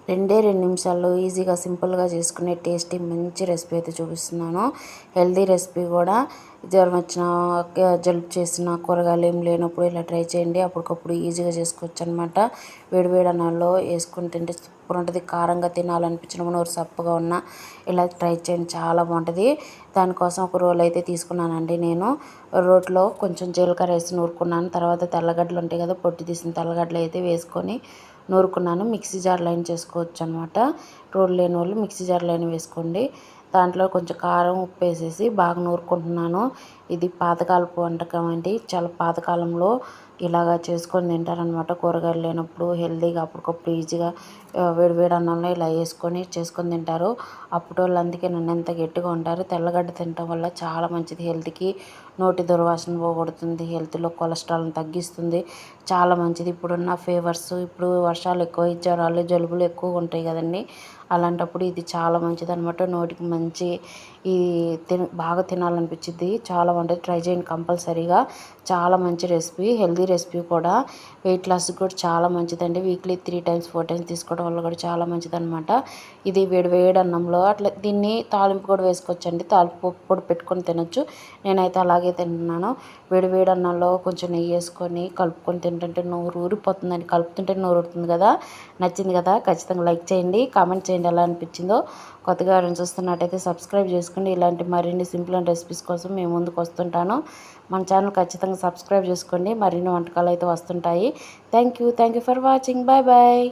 2 నిమిషాల్లో ఈజీగా సింపుల్గా చేసుకునే టేస్టీ మంచి రెసిపీ అయితే చూపిస్తున్నాను. హెల్తీ రెసిపీ కూడా. జ్వరం వచ్చినా జలుబు చేసిన కూరగాయలు ఏం లేనప్పుడు ఇలా ట్రై చేయండి. అప్పటికప్పుడు ఈజీగా చేసుకోవచ్చు అనమాట. వేడివేడి అన్నంలో వేసుకుని తింటే సూపర్ ఉంటుంది. కారంగా తినాలనిపించిన నోరు సప్పగా ఉన్న ఇలా ట్రై చేయండి, చాలా బాగుంటుంది. దానికోసం ఒక రోల్ అయితే తీసుకున్నానండి. నేను రోట్లో కొంచెం జీలకర్ర వేసి నూరుకున్నాను. తర్వాత తెల్లగడ్డలు ఉంటాయి కదా, పొట్టు తీసిన తెల్లగడ్డలు అయితే వేసుకొని నూరుకున్నాను. మిక్సీ జార్లో అయినా చేసుకోవచ్చు అనమాట. రోలు లేని వాళ్ళు మిక్సీ జార్లో అయినా వేసుకోండి. దాంట్లో కొంచెం కారం ఉప్పు వేసేసి బాగా నూరుకుంటున్నాను. ఇది పాతకాలపు వంటకం అండి. చాలా పాతకాలంలో ఇలాగా చేసుకొని తింటారనమాట. కూరగాయలు లేనప్పుడు హెల్తీగా అప్పటికప్పుడు ఈజీగా వేడివేడి అన్నంలో ఇలా వేసుకొని చేసుకొని తింటారు. అప్పటి వాళ్ళు అందుకే నన్ను ఎంత గట్టిగా ఉంటారు. తెల్లగడ్డ తినటం వల్ల చాలా మంచిది హెల్త్కి. నోటి దుర్వాసన పోగొడుతుంది, హెల్త్లో కొలెస్ట్రాల్ని తగ్గిస్తుంది, చాలా మంచిది. ఇప్పుడున్న ఫీవర్స్, ఇప్పుడు వర్షాలు ఎక్కువ, జ్వరాలు జలుబులు ఎక్కువగా ఉంటాయి కదండి. అలాంటప్పుడు ఇది చాలా మంచిది అనమాట. నోటికి మంచి ఈ బాగా తినాలనిపించింది, చాలా బాగుంటుంది. ట్రై చేయండి కంపల్సరీగా. చాలా మంచి రెసిపీ, హెల్తీ రెసిపీ కూడా. వెయిట్ లాస్కి కూడా చాలా మంచిదండి. వీక్లీ 3 times 4 times తీసుకోవడం వల్ల కూడా చాలా మంచిది అనమాట. ఇది వేడి అన్నంలో అట్లా దీన్ని తాలింపు కూడా వేసుకోవచ్చండి. తాలింపు పొడి పెట్టుకొని తినొచ్చు. నేనైతే అలాగే తింటున్నాను. వేడి అన్నంలో కొంచెం నెయ్యి వేసుకొని కలుపుకొని తింటుంటే నోరు ఊరిపోతుందని, కలుపుతుంటే నోరు ఊరుతుంది కదా. నచ్చింది కదా, ఖచ్చితంగా లైక్ చేయండి, కామెంట్ చేయండి ఎలా అనిపించిందో. కొత్తగా ఎవరైనా చూస్తున్నట్టయితే సబ్స్క్రైబ్ చేసుకోండి. ఇలాంటి మరిన్ని సింపుల్ అండ్ రెసిపీస్ కోసం మేము ముందుకు వస్తుంటాను. మన ఛానల్ ఖచ్చితంగా సబ్స్క్రైబ్ చేసుకోండి. మరిన్ని వంటకాలు అయితే వస్తుంటాయి. Thank you for watching. Bye bye.